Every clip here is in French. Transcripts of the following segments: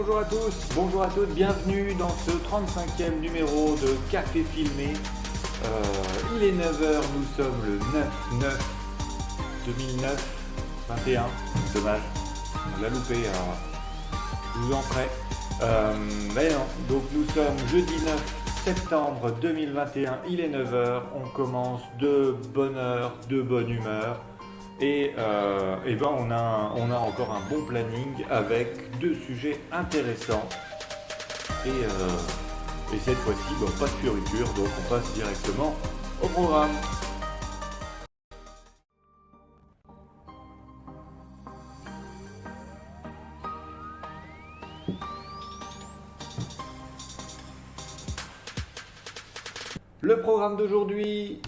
bonjour à tous, bonjour à toutes, bienvenue dans ce 35e numéro de Café Filmé. Il est 9h, nous sommes le 9/9/2009, 21, dommage, on l'a loupé, alors je vous en ferai. Mais non, donc nous sommes jeudi 9 septembre 2021, il est 9h, on commence de bonne heure, de bonne humeur. Et ben on a encore un bon planning avec deux sujets intéressants. Et cette fois-ci, bon, pas de fioriture, donc on passe directement au programme. Le programme d'aujourd'hui,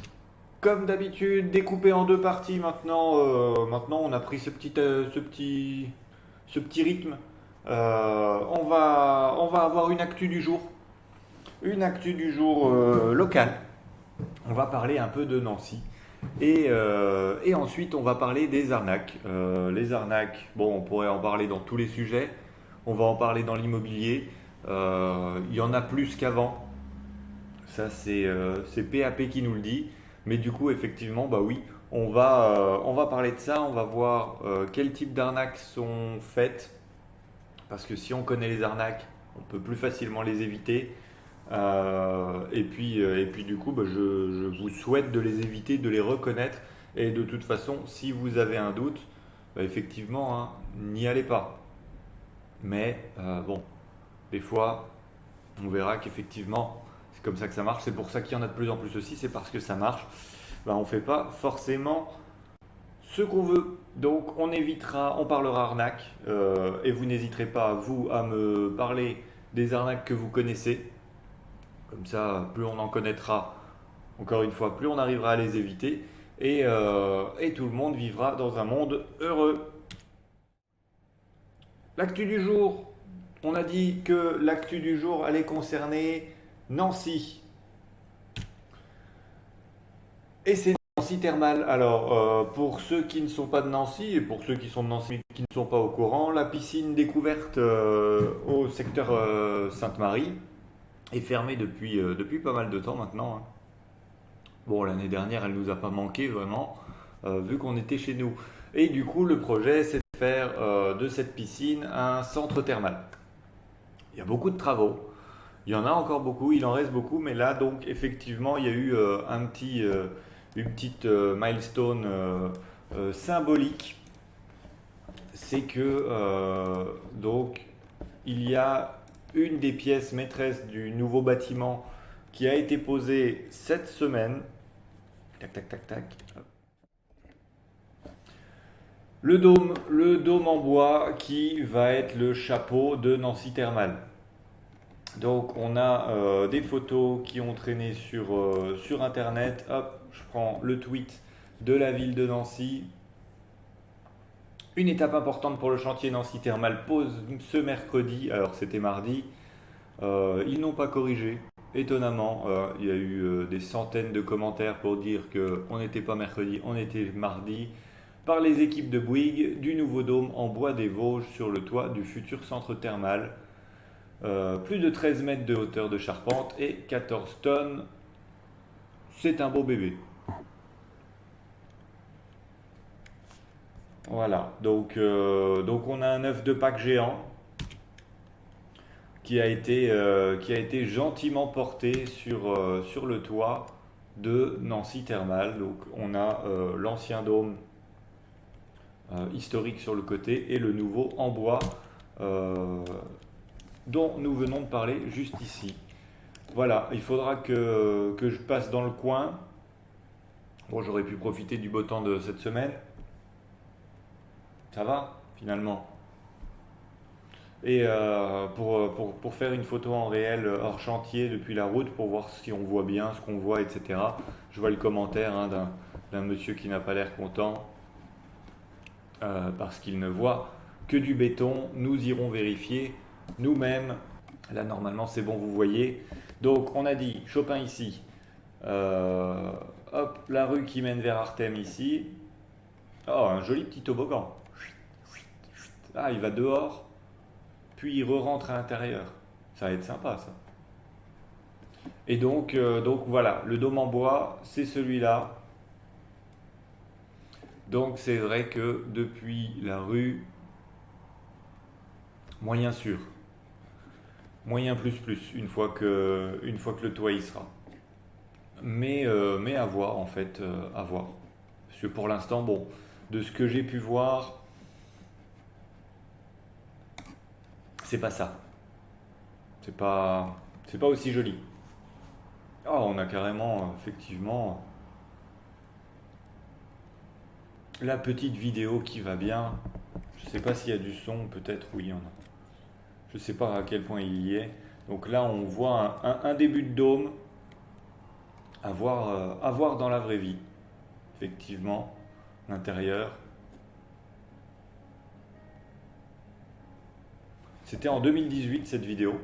comme d'habitude, découpé en deux parties maintenant. Maintenant, on a pris ce petit rythme. On va avoir une actu du jour. Une actu du jour locale. On va parler un peu de Nancy. Et ensuite, on va parler des arnaques. Les arnaques, bon, on pourrait en parler dans tous les sujets. On va en parler dans l'immobilier. Il y en a plus qu'avant. Ça, c'est PAP qui nous le dit. Mais du coup, effectivement, bah oui, on va parler de ça. On va voir quel type d'arnaques sont faites. Parce que si on connaît les arnaques, on peut plus facilement les éviter. Et puis du coup, bah, je vous souhaite de les éviter, de les reconnaître. Et de toute façon, si vous avez un doute, bah, effectivement, hein, n'y allez pas. Mais bon, des fois, on verra qu'effectivement, c'est comme ça que ça marche. C'est pour ça qu'il y en a de plus en plus aussi, c'est parce que ça marche. Bah, on ne fait pas forcément ce qu'on veut. Donc on parlera arnaque. Et vous n'hésiterez pas, vous, à me parler des arnaques que vous connaissez. Comme ça, plus on en connaîtra, encore une fois, plus on arrivera à les éviter. Et tout le monde vivra dans un monde heureux. L'actu du jour, on a dit que l'actu du jour allait concerner Nancy. Et c'est Nancy Thermal. Alors, pour ceux qui ne sont pas de Nancy et pour ceux qui sont de Nancy mais qui ne sont pas au courant, la piscine découverte au secteur Sainte-Marie est fermée depuis pas mal de temps maintenant, hein. Bon, l'année dernière, elle nous a pas manqué vraiment, vu qu'on était chez nous. Et du coup, le projet, c'est de faire de cette piscine un centre thermal. Il y a beaucoup de travaux. Il y en a encore beaucoup, il en reste beaucoup, mais là, donc, effectivement, il y a eu une petite milestone symbolique. C'est que, donc, il y a une des pièces maîtresses du nouveau bâtiment qui a été posée cette semaine. Tac, tac, tac, tac. Le dôme en bois qui va être le chapeau de Nancy Thermal. Donc on a des photos qui ont traîné sur internet. Hop, je prends le tweet de la ville de Nancy. Une étape importante pour le chantier Nancy Thermal pose ce mercredi, alors c'était mardi. Ils n'ont pas corrigé. Étonnamment, il y a eu des centaines de commentaires pour dire qu'on n'était pas mercredi, on était mardi, par les équipes de Bouygues du nouveau dôme en bois des Vosges sur le toit du futur centre thermal. Plus de 13 mètres de hauteur de charpente et 14 tonnes. C'est un beau bébé. Voilà, donc on a un œuf de Pâques géant qui a été gentiment porté sur le toit de Nancy Thermal. Donc on a l'ancien dôme historique sur le côté et le nouveau en bois dont nous venons de parler juste ici. Voilà, il faudra que je passe dans le coin. Bon, j'aurais pu profiter du beau temps de cette semaine. Ça va, finalement. Et pour faire une photo en réel hors chantier depuis la route pour voir si on voit bien ce qu'on voit, etc. Je vois le commentaire hein, d'un monsieur qui n'a pas l'air content parce qu'il ne voit que du béton. Nous irons vérifier nous-mêmes. Là, normalement, c'est bon, vous voyez. Donc, on a dit Chopin ici. Hop, la rue qui mène vers Artem ici. Oh, un joli petit toboggan. Ah, il va dehors. puis il re-rentre à l'intérieur. Ça va être sympa ça. Et donc voilà, le dôme en bois, c'est celui-là. Donc c'est vrai que depuis la rue, moyen sûr, moyen plus plus, une fois que le toit y sera. Mais à voir en fait, à voir. Parce que pour l'instant, bon, de ce que j'ai pu voir, c'est pas ça. C'est pas aussi joli. Ah, on a carrément, effectivement, la petite vidéo qui va bien. Je sais pas s'il y a du son, peut-être oui, il y en a. Je sais pas à quel point il y est. Donc là, on voit un début de dôme à voir dans la vraie vie. Effectivement, l'intérieur. C'était en 2018 cette vidéo.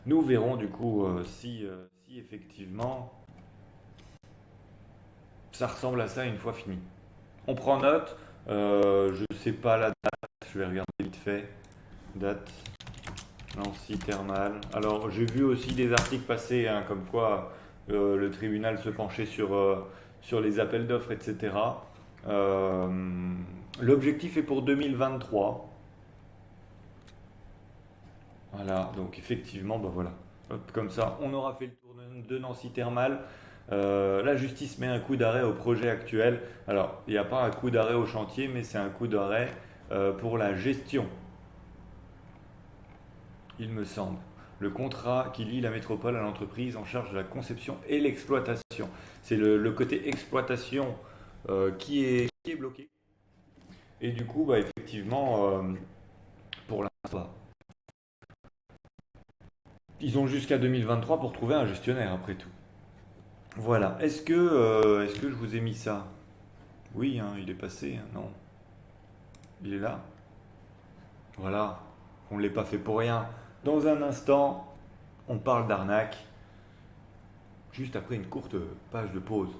Nous verrons du coup si effectivement ça ressemble à ça une fois fini. On prend note. Je sais pas la date. Je vais regarder vite fait. Date Nancy Thermal. Alors j'ai vu aussi des articles passer hein, comme quoi le tribunal se penchait sur les appels d'offres, etc. Euh, L'objectif est pour 2023. Voilà, donc effectivement, bah voilà. Hop, comme ça, on aura fait le tour de Nancy Thermal. La justice met un coup d'arrêt au projet actuel. Alors, il n'y a pas un coup d'arrêt au chantier, mais c'est un coup d'arrêt pour la gestion, il me semble. Le contrat qui lie la métropole à l'entreprise en charge de la conception et l'exploitation. C'est le côté exploitation qui est bloqué. Et du coup, bah, effectivement, pour l'instant, ils ont jusqu'à 2023 pour trouver un gestionnaire après tout. Voilà. Est-ce que je vous ai mis ça? Oui, hein, il est passé, hein, non? Il est là? Voilà. On ne l'est pas fait pour rien. Dans un instant, on parle d'arnaque, juste après une courte page de pause.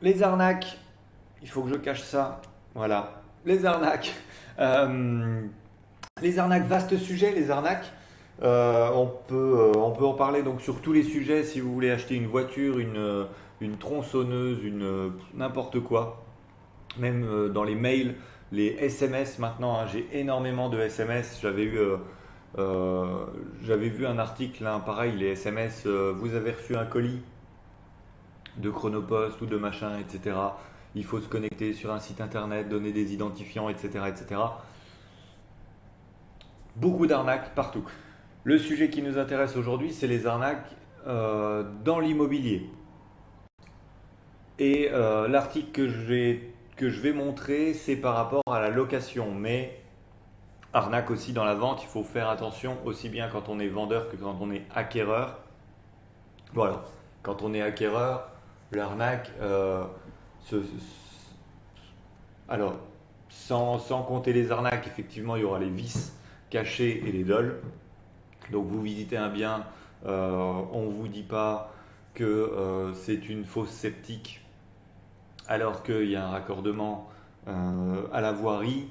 Les arnaques, il faut que je cache ça. Voilà. Les arnaques. Euh, les arnaques, vaste sujet, les arnaques. On peut en parler donc sur tous les sujets si vous voulez acheter une voiture, une tronçonneuse, n'importe quoi. Même dans les mails, les SMS maintenant, hein, j'ai énormément de SMS. J'avais vu un article, hein, pareil, les SMS, vous avez reçu un colis de Chronopost ou de machin, etc. Il faut se connecter sur un site internet, donner des identifiants, etc. etc. Beaucoup d'arnaques partout. Le sujet qui nous intéresse aujourd'hui, c'est les arnaques dans l'immobilier. Et l'article que je vais montrer, c'est par rapport à la location. Mais arnaque aussi dans la vente, il faut faire attention aussi bien quand on est vendeur que quand on est acquéreur. Voilà, quand on est acquéreur, l'arnaque, alors sans compter les arnaques, effectivement, il y aura les vices cachés et les dols. Donc vous visitez un bien, on ne vous dit pas que c'est une fosse septique alors qu'il y a un raccordement à la voirie.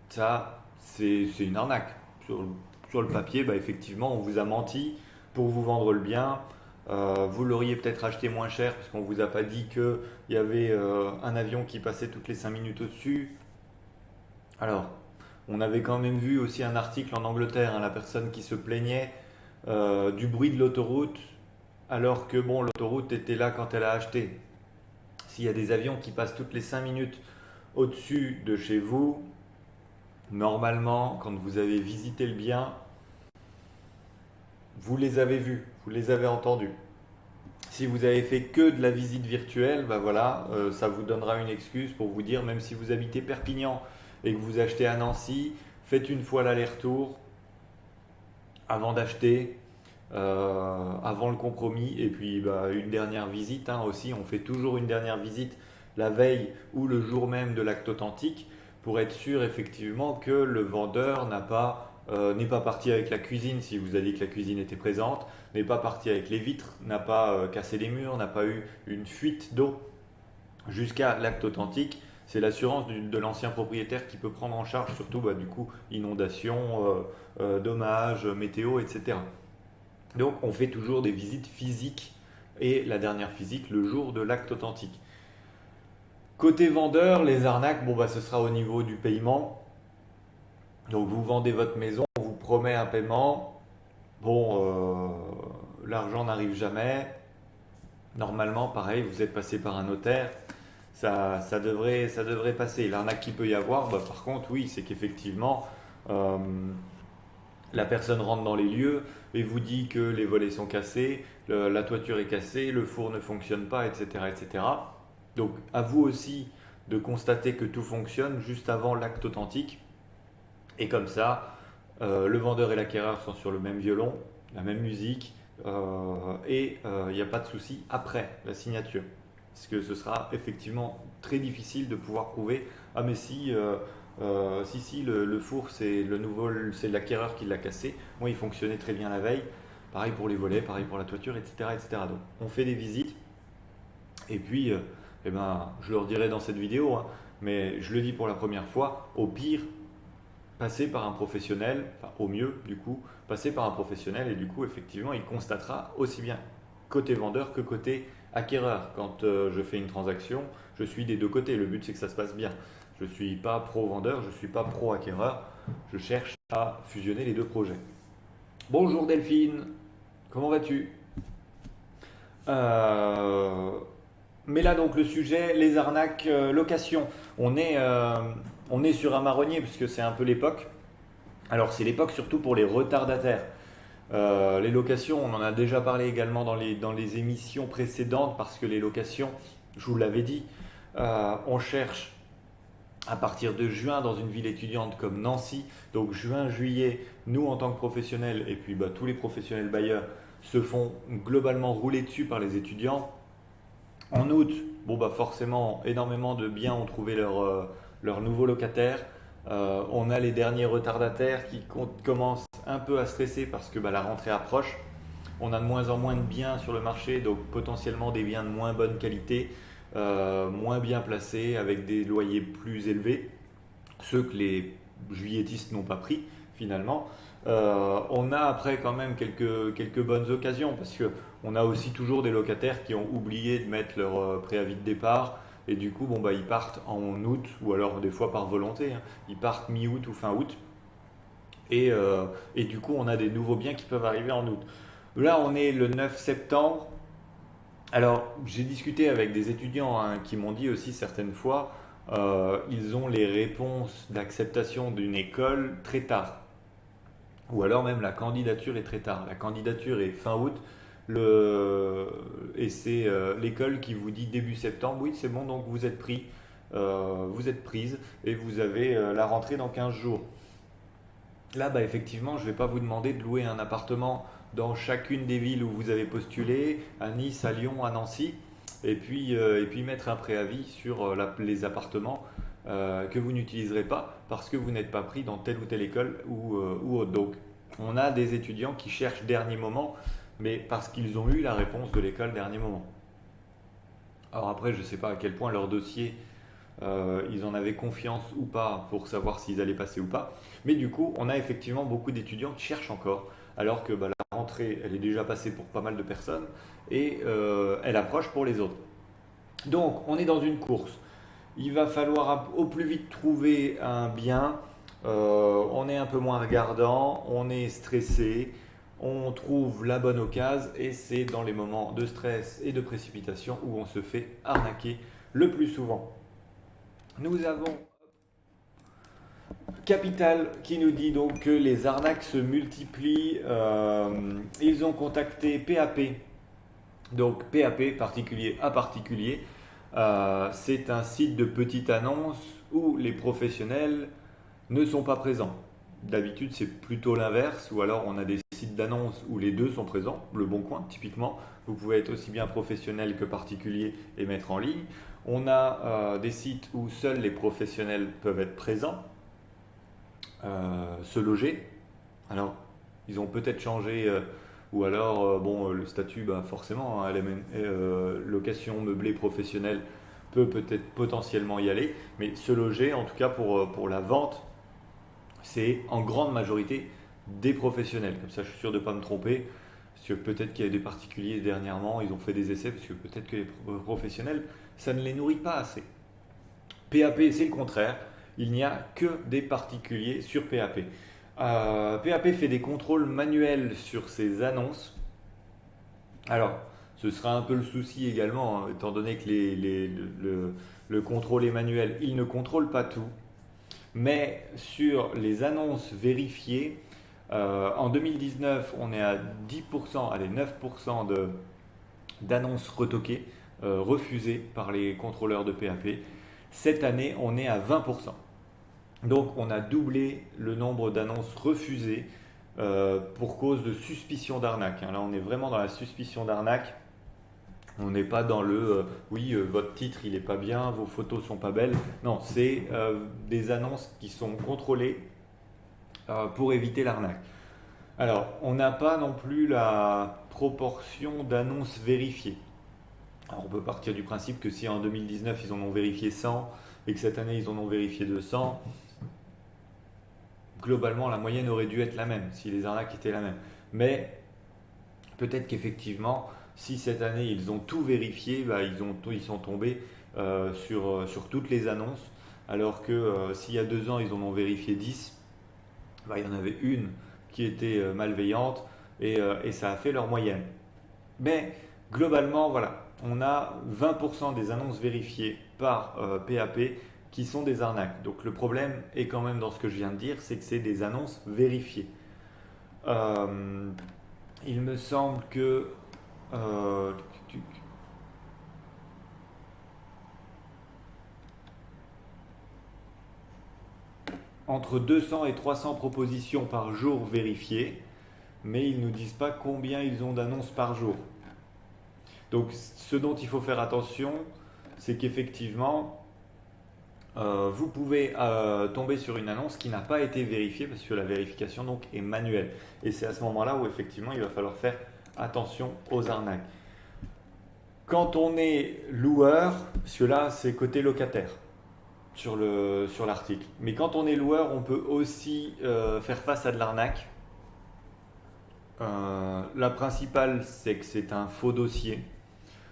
Ça, c'est une arnaque. Sur le papier, bah, effectivement, on vous a menti pour vous vendre le bien. Vous l'auriez peut-être acheté moins cher parce qu'on ne vous a pas dit qu'il y avait un avion qui passait toutes les 5 minutes au-dessus. Alors, on avait quand même vu aussi un article en Angleterre, hein, la personne qui se plaignait du bruit de l'autoroute, alors que bon, l'autoroute était là quand elle a acheté. S'il y a des avions qui passent toutes les 5 minutes au-dessus de chez vous, normalement, quand vous avez visité le bien, vous les avez vus, vous les avez entendus. Si vous avez fait que de la visite virtuelle, bah voilà, ça vous donnera une excuse pour vous dire, même si vous habitez Perpignan et que vous achetez à Nancy, faites une fois l'aller-retour avant d'acheter, avant le compromis, et puis bah, une dernière visite hein, aussi. On fait toujours une dernière visite la veille ou le jour même de l'acte authentique pour être sûr effectivement que le vendeur n'est pas parti avec la cuisine si vous avez dit que la cuisine était présente, n'est pas parti avec les vitres, n'a pas cassé les murs, n'a pas eu une fuite d'eau. jusqu'à l'acte authentique. C'est l'assurance de l'ancien propriétaire qui peut prendre en charge surtout du coup inondations, dommages, météo, etc. Donc on fait toujours des visites physiques et la dernière physique le jour de l'acte authentique. Côté vendeur, les arnaques, ce sera au niveau du paiement. Donc vous vendez votre maison, on vous promet un paiement. L'argent n'arrive jamais. Normalement, pareil, vous êtes passé par un notaire, ça devrait passer. L'arnaque qu'il peut y avoir, par contre, oui, c'est qu'effectivement, euh, la personne rentre dans les lieux et vous dit que les volets sont cassés, la toiture est cassée, le four ne fonctionne pas, etc., etc. Donc, à vous aussi de constater que tout fonctionne juste avant l'acte authentique. Et comme ça, le vendeur et l'acquéreur sont sur le même violon, la même musique, et il n'y a pas de souci après la signature. Parce que ce sera effectivement très difficile de pouvoir prouver, ah mais si, si, le four c'est l'acquéreur qui l'a cassé, moi il fonctionnait très bien la veille, pareil pour les volets, pareil pour la toiture, etc. etc. Donc on fait des visites, et puis je le redirai dans cette vidéo, hein, mais je le dis pour la première fois, au pire, passer par un professionnel, enfin au mieux du coup, passer par un professionnel et du coup effectivement il constatera aussi bien côté vendeur que côté acquéreur. Quand je fais une transaction, je suis des deux côtés, le but c'est que ça se passe bien. Je ne suis pas pro-vendeur, je ne suis pas pro-acquéreur, je cherche à fusionner les deux projets. Bonjour Delphine, comment vas-tu? Euh, Mais là donc le sujet, les arnaques location. On est sur un marronnier puisque c'est un peu l'époque. Alors c'est l'époque surtout pour les retardataires. Les locations, on en a déjà parlé également dans les émissions précédentes parce que les locations, je vous l'avais dit, on cherche à partir de juin dans une ville étudiante comme Nancy. Donc juin, juillet, nous en tant que professionnels et puis tous les professionnels bailleurs se font globalement rouler dessus par les étudiants. En août, forcément, énormément de biens ont trouvé leur nouveau locataire. On a les derniers retardataires qui commencent un peu à stresser parce que la rentrée approche. On a de moins en moins de biens sur le marché, donc potentiellement des biens de moins bonne qualité, moins bien placés, avec des loyers plus élevés, ceux que les juilletistes n'ont pas pris finalement. On a après quand même quelques bonnes occasions parce que on a aussi toujours des locataires qui ont oublié de mettre leur préavis de départ et du coup ils partent en août ou alors des fois par volonté, hein. Ils partent mi-août ou fin août et du coup on a des nouveaux biens qui peuvent arriver en août. Là on est le 9 septembre. Alors j'ai discuté avec des étudiants hein, qui m'ont dit aussi certaines fois ils ont les réponses d'acceptation d'une école très tard. Ou alors même la candidature est très tard. La candidature est fin août et c'est l'école qui vous dit début septembre, oui c'est bon donc vous êtes pris, vous êtes prise et vous avez la rentrée dans 15 jours. Là effectivement je ne vais pas vous demander de louer un appartement dans chacune des villes où vous avez postulé, à Nice, à Lyon, à Nancy, et puis mettre un préavis sur les appartements que vous n'utiliserez pas parce que vous n'êtes pas pris dans telle ou telle école ou autre. Donc, on a des étudiants qui cherchent dernier moment, mais parce qu'ils ont eu la réponse de l'école dernier moment. Alors après, je ne sais pas à quel point leur dossier, ils en avaient confiance ou pas pour savoir s'ils allaient passer ou pas. Mais du coup, on a effectivement beaucoup d'étudiants qui cherchent encore, alors que la rentrée, elle est déjà passée pour pas mal de personnes et elle approche pour les autres. Donc, on est dans une course. Il va falloir au plus vite trouver un bien. On est un peu moins regardant, on est stressé, on trouve la bonne occasion et c'est dans les moments de stress et de précipitation où on se fait arnaquer le plus souvent. Nous avons Capital qui nous dit donc que les arnaques se multiplient. Ils ont contacté PAP, donc PAP, particulier à particulier. C'est un site de petite annonce où les professionnels ne sont pas présents. D'habitude, c'est plutôt l'inverse, ou alors on a des sites d'annonce où les deux sont présents. Le Bon Coin, typiquement, vous pouvez être aussi bien professionnel que particulier et mettre en ligne. On a des sites où seuls les professionnels peuvent être présents, se loger. Alors, ils ont peut-être changé, ou alors, le statut, forcément, hein, location meublée professionnelle, peut peut-être potentiellement y aller, mais se loger, en tout cas pour la vente, c'est en grande majorité des professionnels. Comme ça, je suis sûr de ne pas me tromper. Parce que peut-être qu'il y a des particuliers dernièrement, ils ont fait des essais, parce que peut-être que les professionnels, ça ne les nourrit pas assez. PAP, c'est le contraire. Il n'y a que des particuliers sur PAP. PAP fait des contrôles manuels sur ses annonces. Alors, ce sera un peu le souci également, hein, étant donné que le contrôle est manuel. Il ne contrôle pas tout. Mais sur les annonces vérifiées, en 2019, on est à 10%, allez 9% d'annonces retoquées, refusées par les contrôleurs de PAP. Cette année, on est à 20%. Donc on a doublé le nombre d'annonces refusées pour cause de suspicion d'arnaque. Là, on est vraiment dans la suspicion d'arnaque. On n'est pas dans le oui, votre titre il est pas bien, vos photos sont pas belles. Non, c'est des annonces qui sont contrôlées pour éviter l'arnaque. Alors, on n'a pas non plus la proportion d'annonces vérifiées. Alors, on peut partir du principe que si en 2019 ils en ont vérifié 100 et que cette année ils en ont vérifié 200, globalement la moyenne aurait dû être la même si les arnaques étaient la même. Mais peut-être qu'effectivement, si cette année ils ont tout vérifié, ils sont tombés sur toutes les annonces, alors que s'il y a 2 ans ils en ont vérifié 10, il y en avait une qui était malveillante et ça a fait leur moyenne. Mais globalement, voilà, on a 20% des annonces vérifiées par PAP qui sont des arnaques. Donc le problème est quand même dans ce que je viens de dire, c'est que c'est des annonces vérifiées. Il me semble que euh, entre 200 et 300 propositions par jour vérifiées, mais ils ne nous disent pas combien ils ont d'annonces par jour. Donc ce dont il faut faire attention, c'est qu'effectivement, vous pouvez tomber sur une annonce qui n'a pas été vérifiée parce que la vérification donc est manuelle. Et c'est à ce moment-là où effectivement il va falloir faire attention aux arnaques. Quand on est loueur, parce que là c'est côté locataire sur l'article, mais quand on est loueur, on peut aussi faire face à de l'arnaque. La principale, c'est que c'est un faux dossier.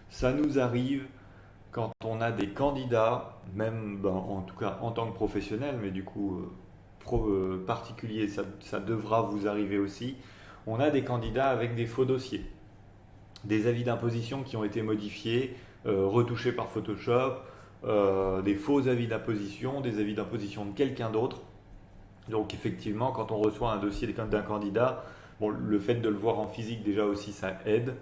Ça nous arrive quand on a des candidats, même en tout cas en tant que professionnel, mais du coup particulier, ça devra vous arriver aussi. On a des candidats avec des faux dossiers, des avis d'imposition qui ont été modifiés, retouchés par Photoshop, des faux avis d'imposition, des avis d'imposition de quelqu'un d'autre. Donc effectivement, quand on reçoit un dossier d'un candidat, bon, le fait de le voir en physique déjà aussi ça aide.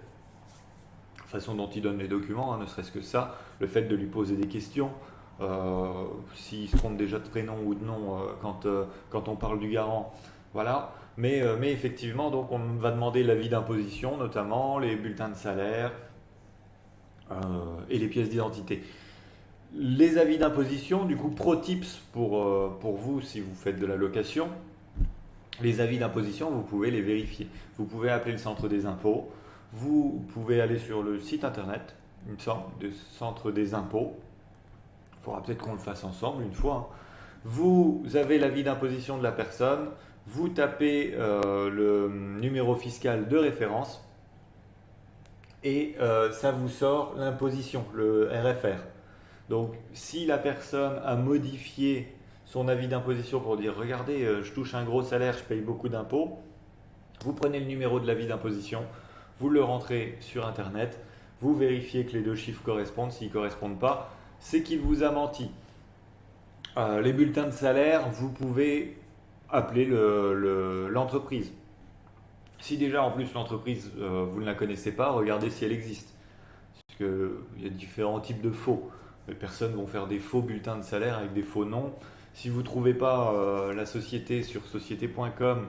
La façon dont il donne les documents, ne serait-ce que ça, le fait de lui poser des questions, s'il se trompe déjà de prénom ou de nom quand on parle du garant, voilà. Mais effectivement, donc on va demander l'avis d'imposition, notamment les bulletins de salaire et les pièces d'identité. Les avis d'imposition, du coup, pro tips pour vous si vous faites de la location, les avis d'imposition, vous pouvez les vérifier. Vous pouvez appeler le centre des impôts, vous pouvez aller sur le site internet, il me semble, du centre des impôts. Il faudra peut-être qu'on le fasse ensemble une fois. Vous avez l'avis d'imposition de la personne, vous tapez le numéro fiscal de référence et ça vous sort l'imposition, le RFR. Donc si la personne a modifié son avis d'imposition pour dire regardez, je touche un gros salaire, je paye beaucoup d'impôts, vous prenez le numéro de l'avis d'imposition, vous le rentrez sur internet, vous vérifiez que les deux chiffres correspondent. S'ils ne correspondent pas, c'est qu'il vous a menti. Les bulletins de salaire, vous pouvez appeler l'entreprise. Si déjà en plus l'entreprise, vous ne la connaissez pas, regardez si elle existe. Parce qu'il y a différents types de faux. Les personnes vont faire des faux bulletins de salaire avec des faux noms. Si vous ne trouvez pas la société sur société.com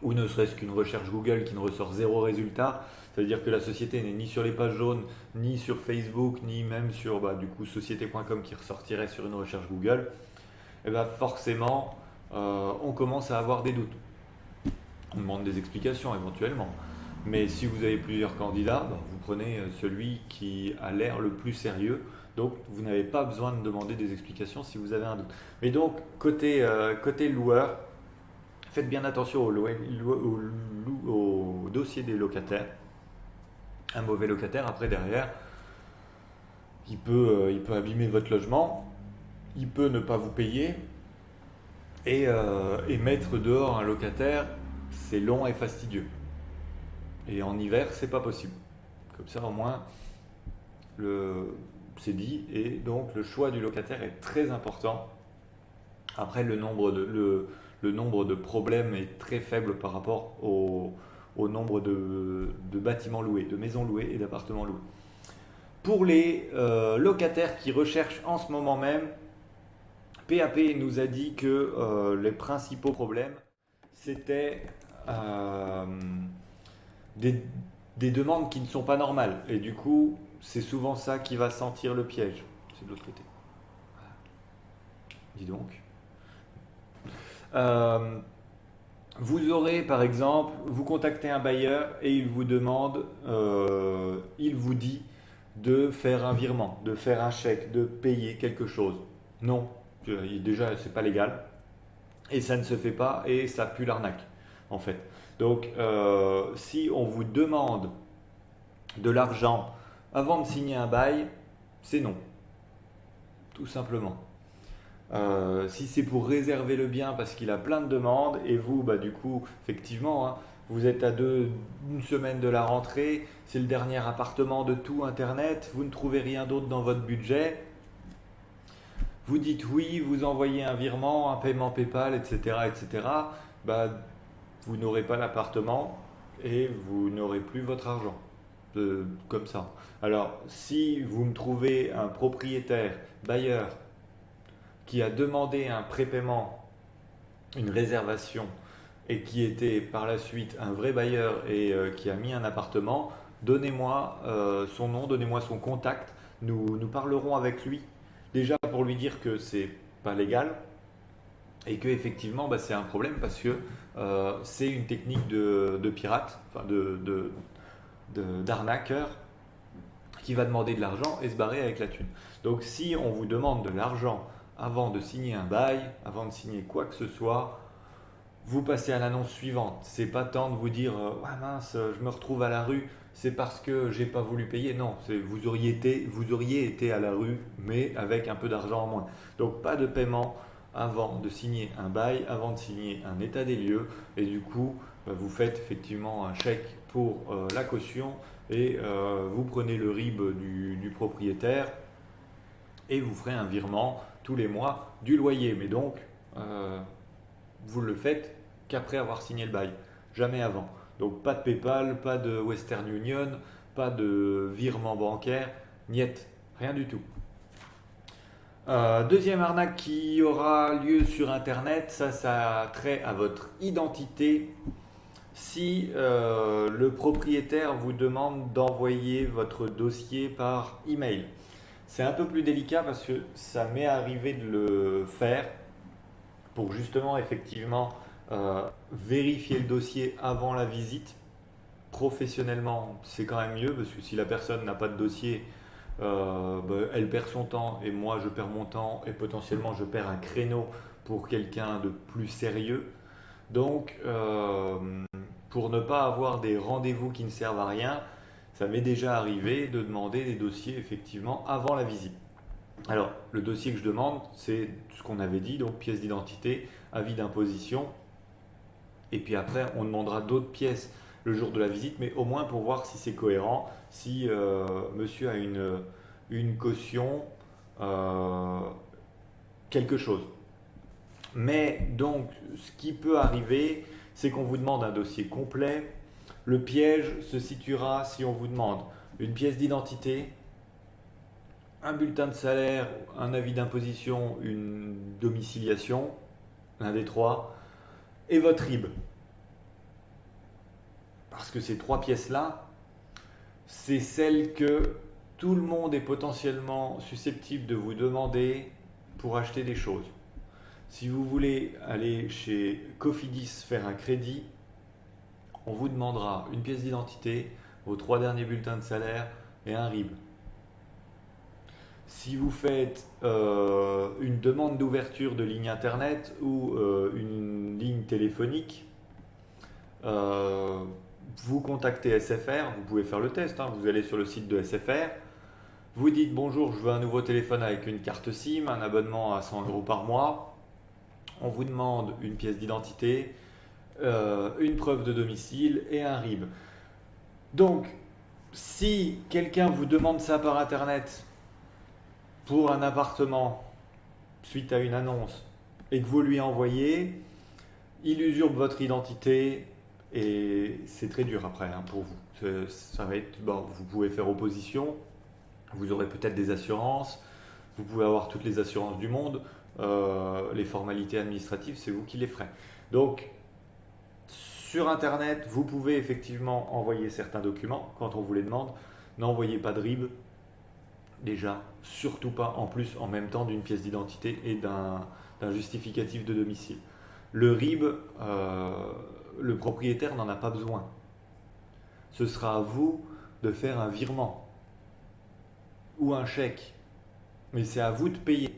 ou ne serait-ce qu'une recherche Google qui ne ressort zéro résultat, ça veut dire que la société n'est ni sur les pages jaunes, ni sur Facebook, ni même sur du coup société.com qui ressortirait sur une recherche Google, et forcément on commence à avoir des doutes. On demande des explications éventuellement. Mais si vous avez plusieurs candidats, vous prenez celui qui a l'air le plus sérieux. Donc vous n'avez pas besoin de demander des explications si vous avez un doute. Mais donc côté loueur, faites bien attention au dossier des locataires. Un mauvais locataire, après derrière, il peut abîmer votre logement, il peut ne pas vous payer, et mettre dehors un locataire, c'est long et fastidieux. Et en hiver, c'est pas possible. Comme ça, au moins, c'est dit. Et donc, le choix du locataire est très important. Après, le nombre de problèmes est très faible par rapport au nombre de bâtiments loués, de maisons louées et d'appartements loués. Pour les locataires qui recherchent en ce moment même, PAP nous a dit que les principaux problèmes, c'était euh, des, des demandes qui ne sont pas normales. Et du coup, c'est souvent ça qui va sentir le piège. C'est de l'autre côté. Dis donc. Euh, Vous aurez, par exemple, vous contactez un bailleur et il vous demande, il vous dit de faire un virement, de faire un chèque, de payer quelque chose. Non, déjà, c'est pas légal et ça ne se fait pas et ça pue l'arnaque, en fait. Donc, si on vous demande de l'argent avant de signer un bail, c'est non, tout simplement. Si c'est pour réserver le bien parce qu'il a plein de demandes et vous, bah, du coup, effectivement, hein, vous êtes à une semaine de la rentrée, c'est le dernier appartement de tout Internet, vous ne trouvez rien d'autre dans votre budget, vous dites oui, vous envoyez un virement, un paiement PayPal, etc., etc., bah, vous n'aurez pas l'appartement et vous n'aurez plus votre argent. Comme ça. Alors, si vous me trouvez un propriétaire, bailleur, qui a demandé un prépaiement, une réservation, et qui était par la suite un vrai bailleur et qui a mis un appartement, donnez-moi son nom, donnez-moi son contact. Nous parlerons avec lui, déjà pour lui dire que c'est pas légal et que effectivement bah, c'est un problème parce que c'est une technique de pirate, enfin d'arnaqueur qui va demander de l'argent et se barrer avec la thune. Donc si on vous demande de l'argent avant de signer un bail, avant de signer quoi que ce soit, vous passez à l'annonce suivante. C'est pas tant de vous dire ouais mince, je me retrouve à la rue, c'est parce que j'ai pas voulu payer. Non, vous auriez été à la rue, mais avec un peu d'argent en moins. Donc pas de paiement avant de signer un bail, avant de signer un état des lieux, et du coup bah, vous faites effectivement un chèque pour la caution et vous prenez le RIB du propriétaire et vous ferez un virement tous les mois du loyer. Mais donc, vous le faites qu'après avoir signé le bail, jamais avant. Donc pas de PayPal, pas de Western Union, pas de virement bancaire, niet, rien du tout. Deuxième arnaque qui aura lieu sur Internet, ça a trait à votre identité. Si le propriétaire vous demande d'envoyer votre dossier par email, c'est un peu plus délicat parce que ça m'est arrivé de le faire pour justement effectivement vérifier le dossier avant la visite. Professionnellement, c'est quand même mieux parce que si la personne n'a pas de dossier, bah, elle perd son temps et moi je perds mon temps et potentiellement je perds un créneau pour quelqu'un de plus sérieux. Donc, pour ne pas avoir des rendez-vous qui ne servent à rien, ça m'est déjà arrivé de demander des dossiers effectivement avant la visite. Alors, le dossier que je demande, c'est ce qu'on avait dit, donc pièce d'identité, avis d'imposition, et puis après, on demandera d'autres pièces le jour de la visite, mais au moins pour voir si c'est cohérent, si monsieur a une caution, euh, quelque chose. Mais donc, ce qui peut arriver, c'est qu'on vous demande un dossier complet. Le piège se situera si on vous demande une pièce d'identité, un bulletin de salaire, un avis d'imposition, une domiciliation, l'un des trois, et votre RIB. Parce que ces trois pièces-là, c'est celles que tout le monde est potentiellement susceptible de vous demander pour acheter des choses. Si vous voulez aller chez Cofidis faire un crédit, on vous demandera une pièce d'identité, vos trois derniers bulletins de salaire et un RIB. Si vous faites une demande d'ouverture de ligne internet ou une ligne téléphonique, euh, vous contactez SFR, vous pouvez faire le test, hein, vous allez sur le site de SFR, vous dites bonjour, je veux un nouveau téléphone avec une carte SIM, un abonnement à 100 euros par mois, on vous demande une pièce d'identité, une preuve de domicile et un RIB. Donc, si quelqu'un vous demande ça par internet pour un appartement suite à une annonce et que vous lui envoyez, il usurpe votre identité et c'est très dur après hein, pour vous. Ça va être, bon, vous pouvez faire opposition, vous aurez peut-être des assurances, vous pouvez avoir toutes les assurances du monde, les formalités administratives, c'est vous qui les ferez. Donc, sur Internet, vous pouvez effectivement envoyer certains documents quand on vous les demande. N'envoyez pas de RIB, déjà, surtout pas en plus en même temps d'une pièce d'identité et d'un justificatif de domicile. Le RIB, le propriétaire n'en a pas besoin. Ce sera à vous de faire un virement ou un chèque, mais c'est à vous de payer.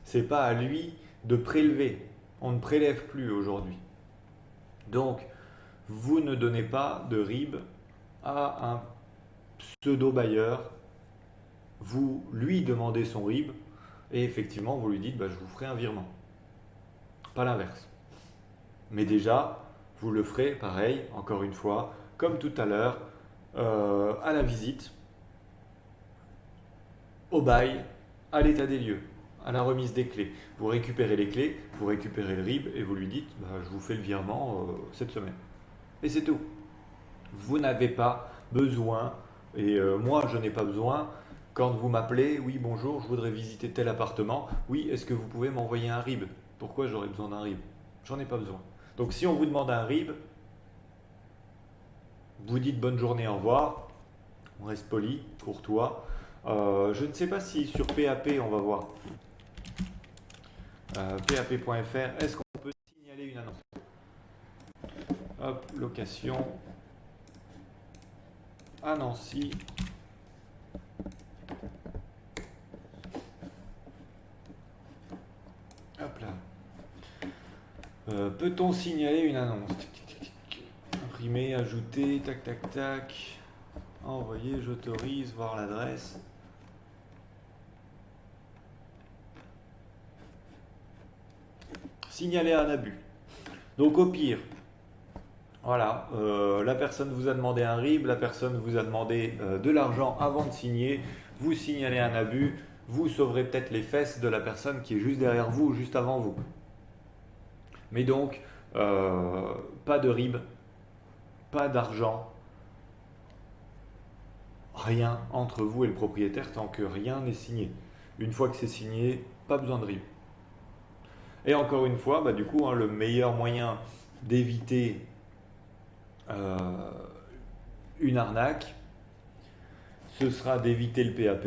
C'est pas à lui de prélever. On ne prélève plus aujourd'hui. Donc, vous ne donnez pas de RIB à un pseudo-bailleur. Vous lui demandez son RIB et effectivement, vous lui dites bah, je vous ferai un virement. Pas l'inverse. Mais déjà, vous le ferez pareil, encore une fois, comme tout à l'heure, à la visite, au bail, à l'état des lieux, à la remise des clés. Vous récupérez les clés, vous récupérez le RIB et vous lui dites bah, je vous fais le virement cette semaine. Et c'est tout. Vous n'avez pas besoin, et moi je n'ai pas besoin, quand vous m'appelez, oui bonjour, je voudrais visiter tel appartement, oui est-ce que vous pouvez m'envoyer un RIB? Pourquoi j'aurais besoin d'un RIB? J'en ai pas besoin. Donc si on vous demande un RIB, vous dites bonne journée, au revoir, on reste poli, courtois. Je ne sais pas si sur PAP on va voir, pap.fr, est-ce qu'on peut signaler une annonce? Hop, location à Nancy. Hop là. Peut-on signaler une annonce? Imprimer, ajouter, tac tac tac. Envoyer, j'autorise, voir l'adresse. Signaler un abus. Donc au pire, voilà, la personne vous a demandé un RIB, la personne vous a demandé de l'argent avant de signer, vous signalez un abus, vous sauverez peut-être les fesses de la personne qui est juste derrière vous ou juste avant vous. Mais donc, pas de RIB, pas d'argent, rien entre vous et le propriétaire tant que rien n'est signé. Une fois que c'est signé, pas besoin de RIB. Et encore une fois, bah, du coup, hein, le meilleur moyen d'éviter une arnaque, ce sera d'éviter le PAP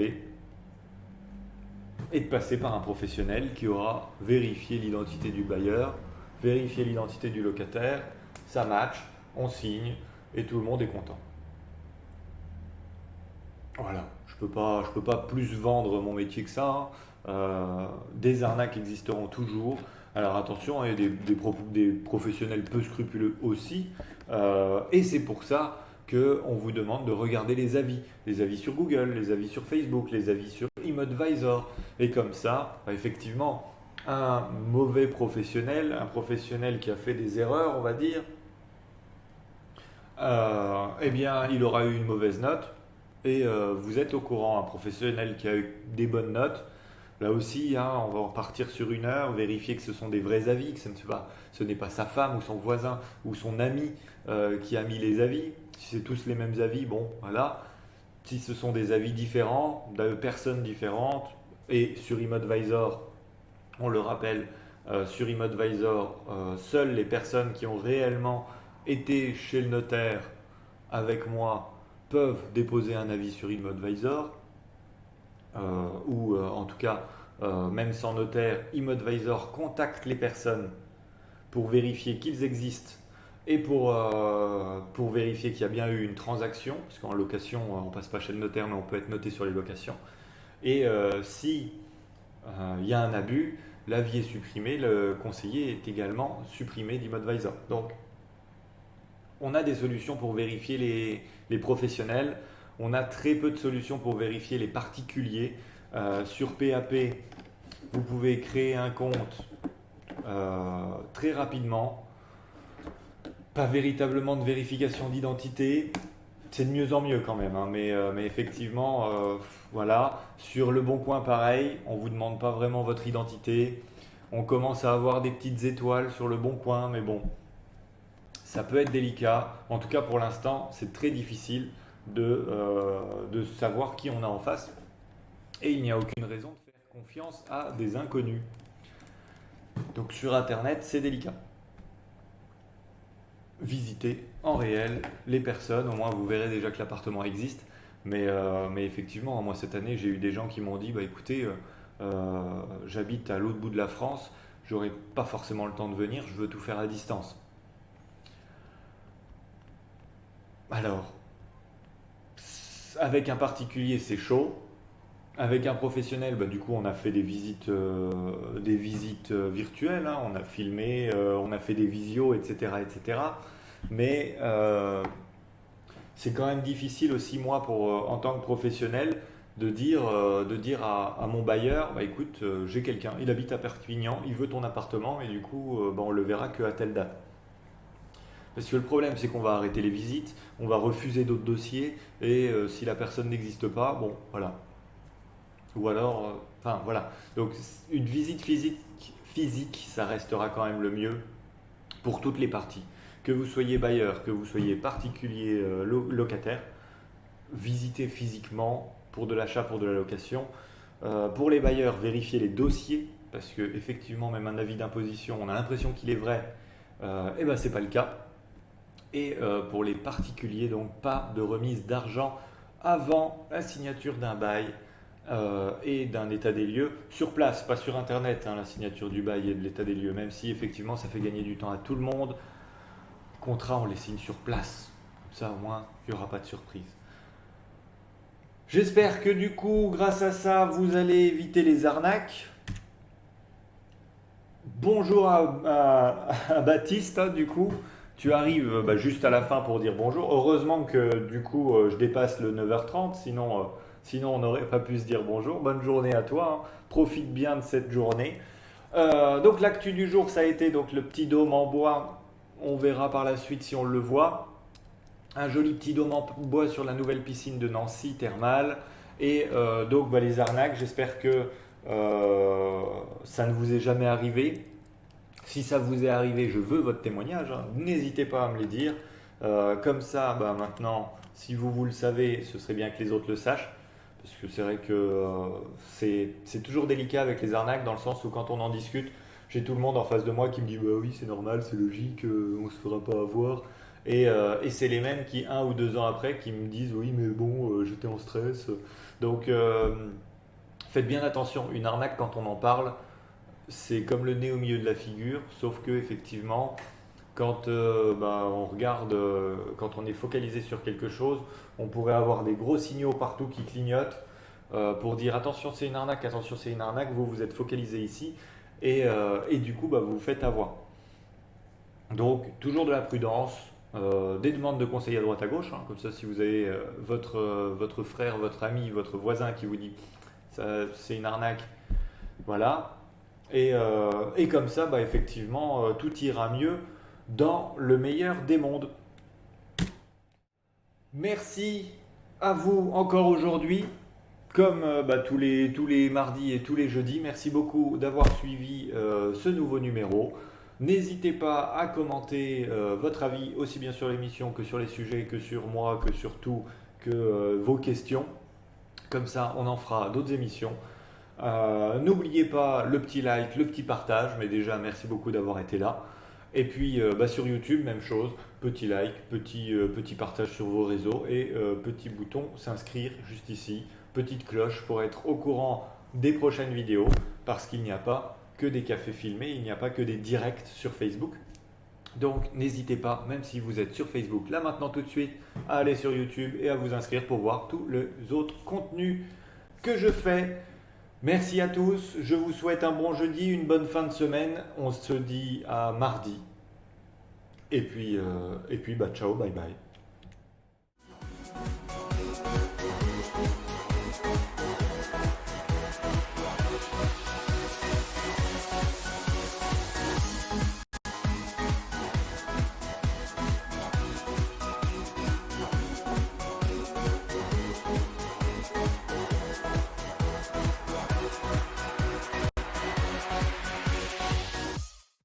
et de passer par un professionnel qui aura vérifié l'identité du bailleur, vérifié l'identité du locataire, ça match, on signe et tout le monde est content. Voilà, je peux pas plus vendre mon métier que ça, hein. Des arnaques existeront toujours. Alors attention, il y a des professionnels peu scrupuleux aussi. Et c'est pour ça qu'on vous demande de regarder les avis sur Google, les avis sur Facebook, les avis sur ImAdvisor. Et comme ça, bah, effectivement, un mauvais professionnel, un professionnel qui a fait des erreurs, on va dire, eh bien, il aura eu une mauvaise note et vous êtes au courant. Un professionnel qui a eu des bonnes notes, là aussi, hein, on va repartir sur une heure, vérifier que ce sont des vrais avis, que ce n'est pas sa femme ou son voisin ou son ami qui a mis les avis. Si c'est tous les mêmes avis, bon, voilà. Si ce sont des avis différents, de personnes différentes, et sur ImAdvisor, on le rappelle, sur ImAdvisor, seules les personnes qui ont réellement été chez le notaire avec moi peuvent déposer un avis sur ImAdvisor, ou en tout cas, même sans notaire, ImAdvisor contacte les personnes pour vérifier qu'ils existent et pour vérifier qu'il y a bien eu une transaction, parce qu'en location, on ne passe pas chez le notaire, mais on peut être noté sur les locations. Et si il y a un abus, l'avis est supprimé, le conseiller est également supprimé d'ImAdvisor. Donc, on a des solutions pour vérifier les professionnels. On a très peu de solutions pour vérifier les particuliers. Sur PAP, vous pouvez créer un compte très rapidement. Pas véritablement de vérification d'identité. C'est de mieux en mieux quand même, hein, mais effectivement, voilà. Sur Le Bon Coin, pareil, on ne vous demande pas vraiment votre identité. On commence à avoir des petites étoiles sur Le Bon Coin, mais bon, ça peut être délicat. En tout cas, pour l'instant, c'est très difficile de savoir qui on a en face. Et il n'y a aucune raison de faire confiance à des inconnus. Donc sur Internet, c'est délicat. Visitez en réel les personnes, au moins vous verrez déjà que l'appartement existe. Mais effectivement, moi cette année, j'ai eu des gens qui m'ont dit, bah écoutez, j'habite à l'autre bout de la France, j'aurai pas forcément le temps de venir, je veux tout faire à distance. Alors, avec un particulier, c'est chaud. Avec un professionnel, bah, du coup, on a fait des visites virtuelles, hein. On a filmé, on a fait des visios, etc., etc. Mais c'est quand même difficile aussi, moi, en tant que professionnel, de dire à mon bailleur, bah, écoute, j'ai quelqu'un, il habite à Perpignan, il veut ton appartement, et du coup, bah, on le verra qu'à telle date. Parce que le problème, c'est qu'on va arrêter les visites, on va refuser d'autres dossiers, et si la personne n'existe pas, bon, voilà. Ou alors, enfin voilà. Donc une visite physique, ça restera quand même le mieux pour toutes les parties. Que vous soyez bailleur, que vous soyez particulier locataire, visitez physiquement pour de l'achat, pour de la location. Pour les bailleurs, vérifiez les dossiers, parce que effectivement, même un avis d'imposition, on a l'impression qu'il est vrai, et ben c'est pas le cas. Et pour les particuliers, donc pas de remise d'argent avant la signature d'un bail et d'un état des lieux sur place, pas sur internet, hein, la signature du bail et de l'état des lieux, même si effectivement ça fait gagner du temps à tout le monde. Les contrats, on les signe sur place, comme ça au moins il n'y aura pas de surprise. J'espère que du coup, grâce à ça, vous allez éviter les arnaques. Bonjour à Baptiste, hein, du coup. Tu arrives bah, juste à la fin pour dire bonjour. Heureusement que du coup, je dépasse le 9h30, sinon on n'aurait pas pu se dire bonjour. Bonne journée à toi, hein. Profite bien de cette journée. Donc l'actu du jour, ça a été donc le petit dôme en bois. On verra par la suite si on le voit. Un joli petit dôme en bois sur la nouvelle piscine de Nancy thermale. Et donc bah, les arnaques, j'espère que ça ne vous est jamais arrivé. Si ça vous est arrivé, je veux votre témoignage, hein. N'hésitez pas à me les dire. Comme ça, bah, maintenant, si vous le savez, ce serait bien que les autres le sachent. Parce que c'est vrai que c'est toujours délicat avec les arnaques, dans le sens où quand on en discute, j'ai tout le monde en face de moi qui me dit bah oui, c'est normal, c'est logique, on se fera pas avoir. Et c'est les mêmes qui, 1 ou 2 ans après, qui me disent oui, mais bon, j'étais en stress. Donc faites bien attention, une arnaque, quand on en parle, c'est comme le nez au milieu de la figure, sauf que effectivement, quand bah, on regarde, quand on est focalisé sur quelque chose, on pourrait avoir des gros signaux partout qui clignotent pour dire attention c'est une arnaque, attention c'est une arnaque, vous êtes focalisé ici et du coup bah, vous vous faites avoir. Donc toujours de la prudence, des demandes de conseils à droite à gauche, hein, comme ça si vous avez votre frère, votre ami, votre voisin qui vous dit ça, c'est une arnaque, voilà. Et comme ça, bah, effectivement, tout ira mieux dans le meilleur des mondes. Merci à vous encore aujourd'hui, comme bah, tous les mardis et tous les jeudis. Merci beaucoup d'avoir suivi ce nouveau numéro. N'hésitez pas à commenter votre avis aussi bien sur l'émission que sur les sujets, que sur moi, que sur tout, que vos questions. Comme ça, on en fera d'autres émissions. N'oubliez pas le petit like, le petit partage, mais déjà merci beaucoup d'avoir été là. Et puis bah, sur YouTube, même chose, petit like, petit partage sur vos réseaux et petit bouton s'inscrire juste ici, petite cloche pour être au courant des prochaines vidéos, parce qu'il n'y a pas que des cafés filmés, il n'y a pas que des directs sur Facebook. Donc n'hésitez pas, même si vous êtes sur Facebook, là maintenant tout de suite, à aller sur YouTube et à vous inscrire pour voir tous les autres contenus. que je fais. Merci à tous, je vous souhaite un bon jeudi, une bonne fin de semaine. On se dit à mardi. Et puis bah, ciao, bye bye.